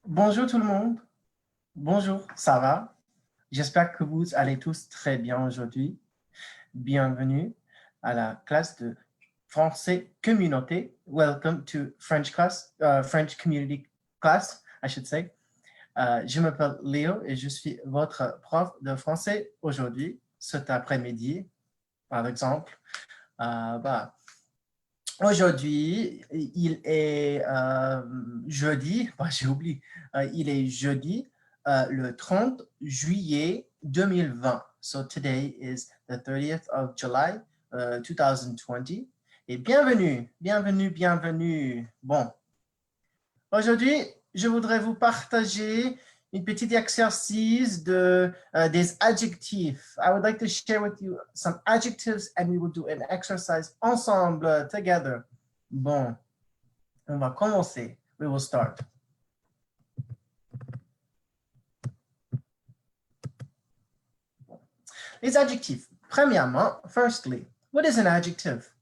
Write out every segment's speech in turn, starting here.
Bonjour tout le monde. Bonjour, ça va? J'espère que vous allez tous très bien aujourd'hui. Bienvenue à la classe de français communauté. Welcome to French class, French community class, I should say. Je m'appelle Léo et je suis votre prof de français aujourd'hui, cet après-midi, par exemple. Aujourd'hui, il est jeudi, j'ai oublié, il est jeudi le 30 juillet 2020. So today is the 30th of July 2020. Et bienvenue. Bon, aujourd'hui, je voudrais vous partager une petite exercice des adjectifs. I would like to share with you some adjectives and we will do an exercise ensemble, together. Bon, on va commencer. We will start. Les adjectifs. Premièrement, firstly, what is an adjective?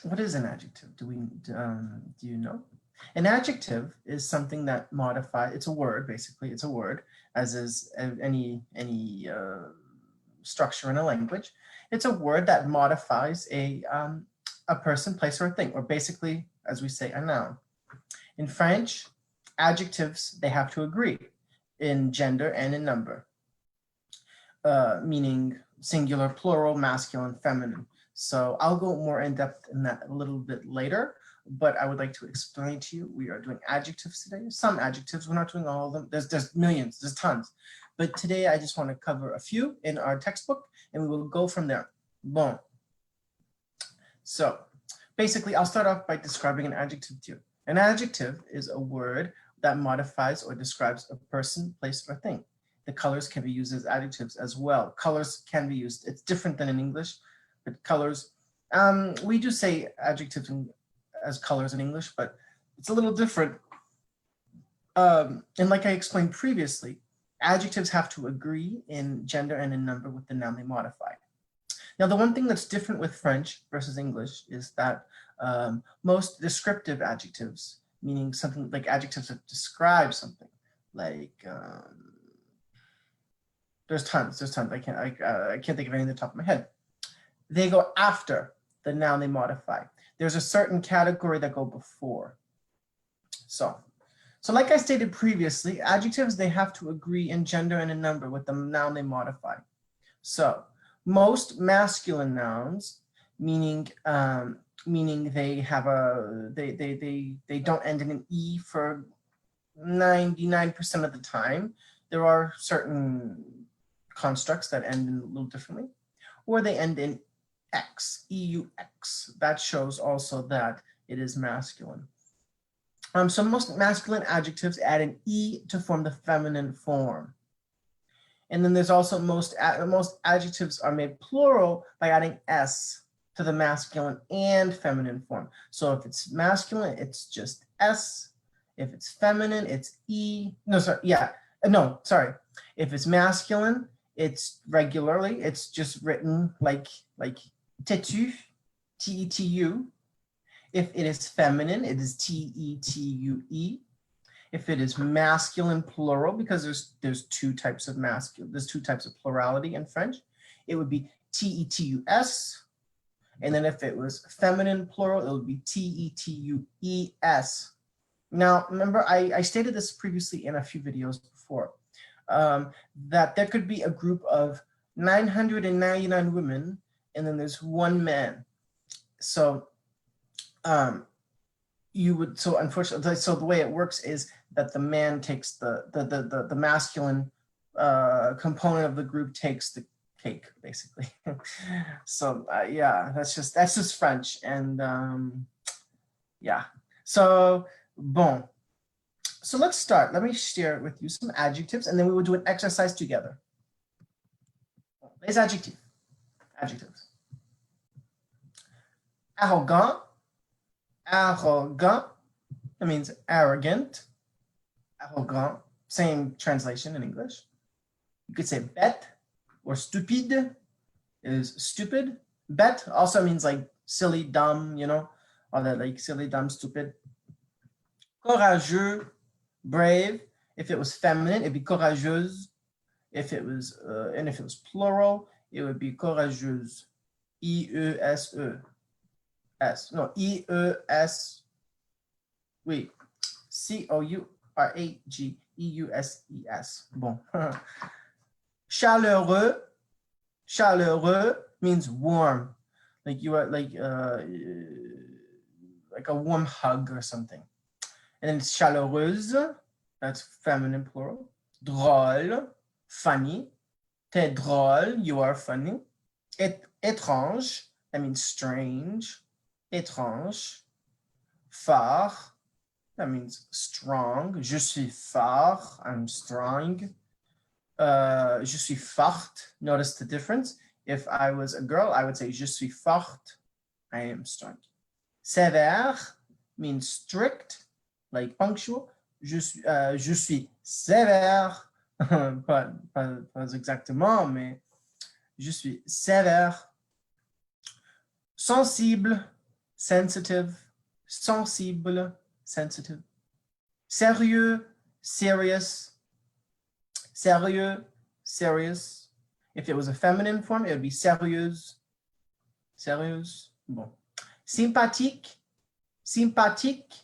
What is an adjective? Do you know? An adjective is something that modifies, it's a word, basically, it's a word, as is any structure in a language. It's a word that modifies a person, place, or a thing, or basically, as we say, a noun. In French, adjectives, they have to agree in gender and in number, meaning singular, plural, masculine, feminine. So I'll go more in depth in that a little bit later, but I would like to explain to you, we are doing adjectives today. Some adjectives, we're not doing all of them. There's millions, there's tons. But today I just want to cover a few in our textbook and we will go from there. Bon. So basically I'll start off by describing an adjective to you. An adjective is a word that modifies or describes a person, place, or thing. The colors can be used as adjectives as well. Colors can be used, it's different than in English, but colors, we do say adjectives as colors in English, but it's a little different. And like I explained previously, adjectives have to agree in gender and in number with the noun they modify. Now, the one thing that's different with French versus English is that most descriptive adjectives, meaning something like adjectives that describe something, like there's tons. I can't think of any on the top of my head. They go after the noun they modify. There's a certain category that go before. So like I stated previously, adjectives, they have to agree in gender and in number with the noun they modify. So most masculine nouns, meaning they have they don't end in an E for 99% of the time. There are certain constructs that end in a little differently, or they end in X, EUX. That shows also that it is masculine. So most masculine adjectives add an E to form the feminine form. And then there's also most adjectives are made plural by adding S to the masculine and feminine form. So if it's masculine, it's just S. If it's feminine, it's E. If it's masculine, it's regularly, it's just written like têtu, T-E-T-U. If it is feminine, it is T-E-T-U-E. If it is masculine plural, because there's two types of masculine, there's two types of plurality in French, it would be T-E-T-U-S. And then if it was feminine plural, it would be T-E-T-U-E-S. Now, remember, I stated this previously in a few videos before, that there could be a group of 999 women, and then there's one man. So unfortunately, so the way it works is that the man takes the masculine component of the group takes the cake, basically. So yeah, that's just French, and yeah. So bon. So let's start. Let me share with you some adjectives, and then we will do an exercise together. Les adjectifs. Adjectives. Arrogant. Arrogant. That means arrogant. Arrogant. Same translation in English. You could say bête or stupide is stupid. Bête also means like silly, dumb, you know, all that, like silly, dumb, stupid. Courageux, brave. If it was feminine, it'd be courageuse. If it was, and if it was plural, it would be courageuse. I-E-S-E. S. No, I-E-S. Wait. C-O-U-R-A-G-E-U-S-E-S. Bon. Chaleureux. Chaleureux means warm. Like you are like a warm hug or something. And then chaleureuse, that's feminine plural. Drôle, funny. T'es drôle, you are funny. Étrange, that means strange. Étrange. Phare, that means strong. Je suis phare, I'm strong. Je suis forte, notice the difference. If I was a girl, I would say je suis forte, I am strong. Sévère means strict, like punctual. Je suis sévère, pas exactement, mais je suis sévère. Sensible, sensitive, sensible, sensitive. Sérieux, serious, sérieux, serious. If it was a feminine form, it would be sérieuse, sérieuse. Bon. Sympathique, sympathique.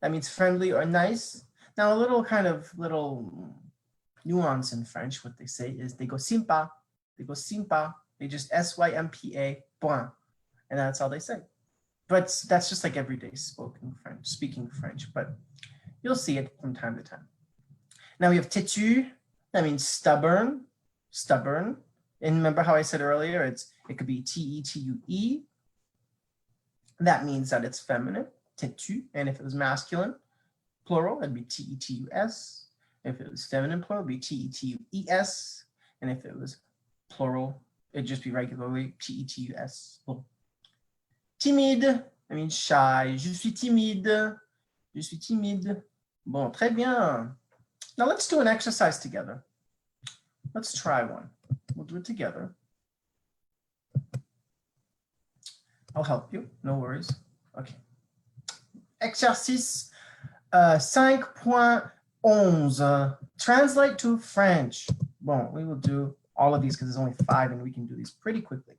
That means friendly or nice. Now, a little nuance in French, what they say is they go sympa, they just S-Y-M-P-A, point. And that's all they say. But that's just like everyday speaking French, but you'll see it from time to time. Now we have têtu, that means stubborn, stubborn. And remember how I said earlier, it could be T-E-T-U-E. That means that it's feminine, têtu. And if it was masculine, plural, it'd be T-E-T-U-S. If it was feminine, plural, it'd be T-E-T-U-E-S. And if it was plural, it'd just be regularly T-E-T-U-S. Timide, I mean shy. Je suis timide. Je suis timide. Bon, très bien. Now let's do an exercise together. Let's try one. We'll do it together. I'll help you, no worries. Okay. Exercice 5.11. Translate to French. Bon, we will do all of these because there's only 5 and we can do these pretty quickly.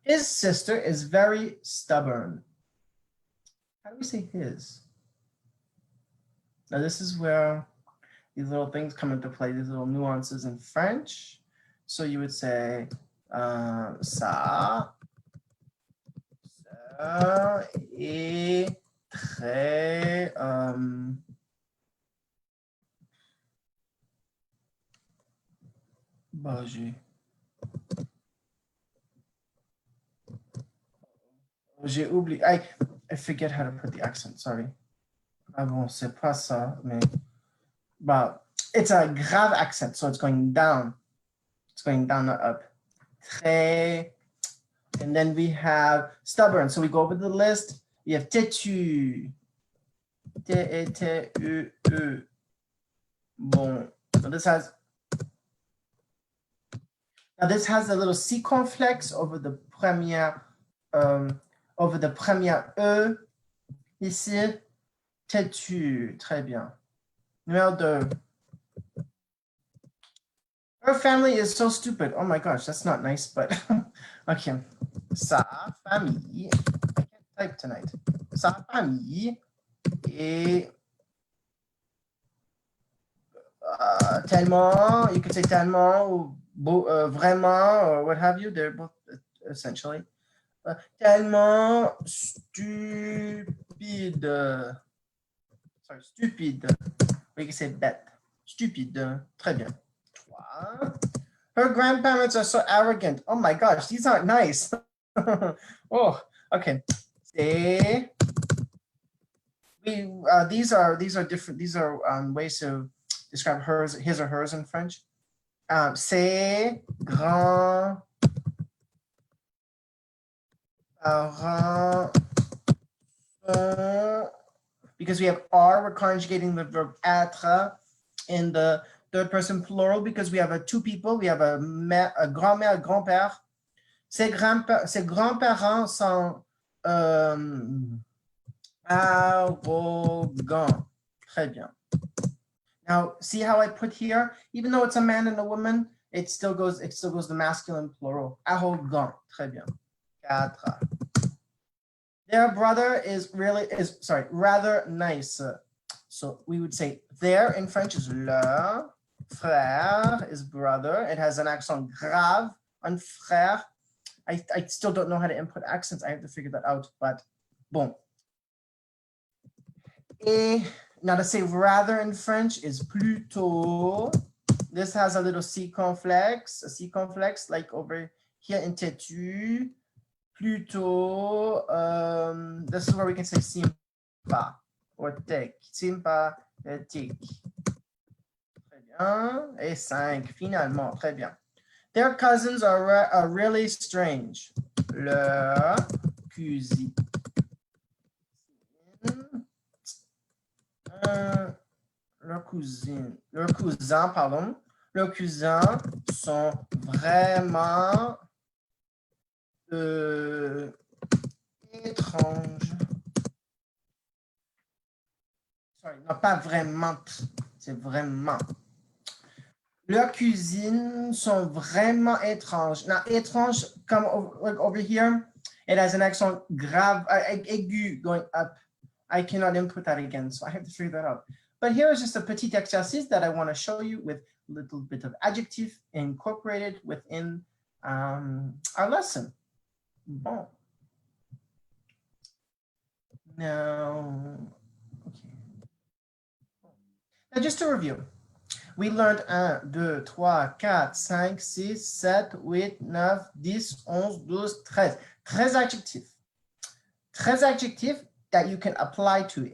His sister is very stubborn. How do we say his? Now this is where these little things come into play, these little nuances in French. So you would say, sa sœur est très j'ai oublié. I forget how to put the accent, sorry. Ah bon, c'est pas ça, mais but it's a grave accent, so it's going down. It's going down, not up. Très. And then we have stubborn. So we go over the list. We have têtu. T-E-T-U-E. Bon. So this has a little circonflexe over the première E. Ici, têtu. Très bien. Numéro 2. Her family is so stupid. Oh my gosh, that's not nice, but okay. Sa famille. I can't type tonight. Sa famille est tellement, you could say tellement ou vraiment or what have you. They're both essentially. Tellement stupide. Sorry, stupide. We can say bête. Stupide. Très bien. Her grandparents are so arrogant. Oh my gosh, these aren't nice. Oh, okay. These are different. These are ways to describe his or hers in French. Ses grands parents. Because we have are, we're conjugating the verb être in the third person plural because we have two people. We have a grand-mère, grand-père. Ses grands-parents sont Arrogant. Très bien. Now, see how I put here? Even though it's a man and a woman, it still goes the masculine plural. Arrogant. Très bien. 4. Their brother is rather nice. So we would say their in French is leur. Frère is brother. It has an accent grave on frère. I still don't know how to input accents. I have to figure that out, but bon. Et now to say rather in French is plutôt. This has a little circumflex, like over here in têtu. Plutôt, this is where we can say sympa or tic, sympathique. Très bien. Et 5, finalement, très bien. Their cousins are really strange. Leur cousin. Leurs cousins sont vraiment étranges. Sorry, non, pas vraiment, c'est vraiment. Leurs cousines sont vraiment étranges. Now, étrange, come over here, it has an accent grave, aigu going up. I cannot input that again, so I have to figure that out. But here is just a petit exercice that I want to show you with a little bit of adjective incorporated within our lesson. Bon. Now, okay. Now, just to review, we learned 1, 2, 3, 4, 5, 6, 7, 8, 9, 10, 11, 12, 13. 13 adjectives. 13 adjectives that you can apply to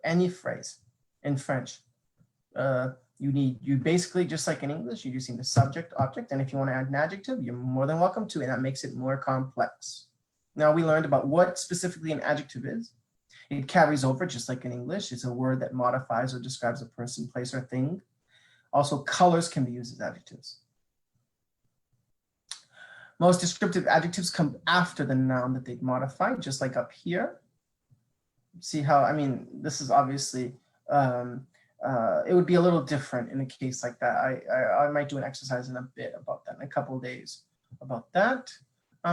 any phrase in French. You basically, just like in English, you're using the subject, object, and if you want to add an adjective, you're more than welcome to, and that makes it more complex. Now we learned about what specifically an adjective is. It carries over just like in English. It's a word that modifies or describes a person, place, or thing. Also, colors can be used as adjectives. Most descriptive adjectives come after the noun that they modify, just like up here. See how, I mean, this is obviously, it would be a little different in a case like that. I might do an exercise in a bit about that, in a couple of days about that.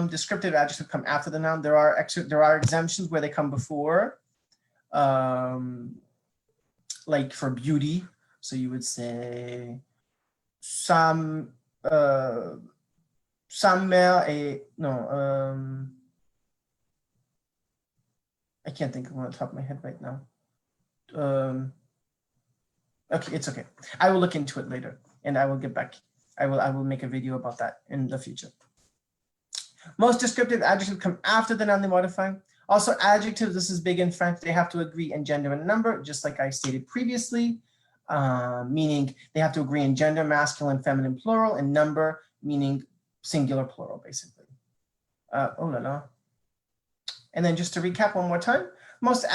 Descriptive adjectives come after the noun. There are exemptions where they come before, like for beauty. So you would say, sa mère est, no, I can't think of one on the top of my head right now. Okay, it's okay. I will look into it later and I will get back. I will make a video about that in the future. Most descriptive adjectives come after the noun they modify. Also adjectives, this is big in French, they have to agree in gender and number, just like I stated previously, meaning they have to agree in gender, masculine, feminine, plural, and number, meaning singular, plural, basically. Oh la la. And then just to recap one more time, most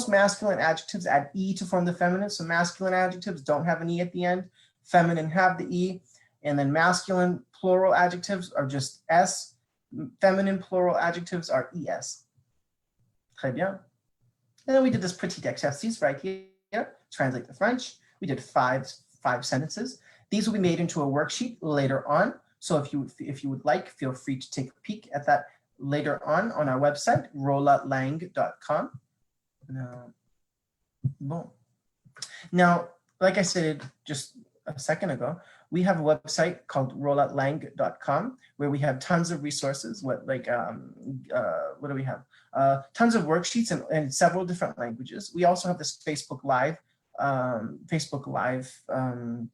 masculine adjectives add E to form the feminine. So masculine adjectives don't have an E at the end. Feminine have the E. And then masculine plural adjectives are just S. Feminine plural adjectives are ES. Très bien. And then we did this petit exercice right here. Translate the French. We did five sentences. These will be made into a worksheet later on. So if you would like, feel free to take a peek at that later on our website, rollalang.com. Now, like I said just a second ago, we have a website called rollalang.com where we have tons of resources. What do we have? Tons of worksheets in several different languages. We also have this Facebook Live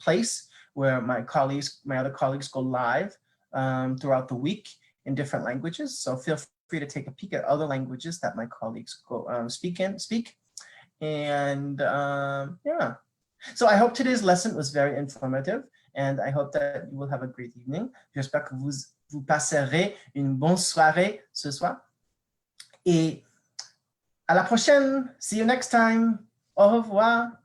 place where my other colleagues go live throughout the week in different languages. So feel free to take a peek at other languages that my colleagues go speak. And yeah. So I hope today's lesson was very informative and I hope that you will have a great evening. J'espère que vous passerez une bonne soirée ce soir. Et à la prochaine. See you next time. Au revoir.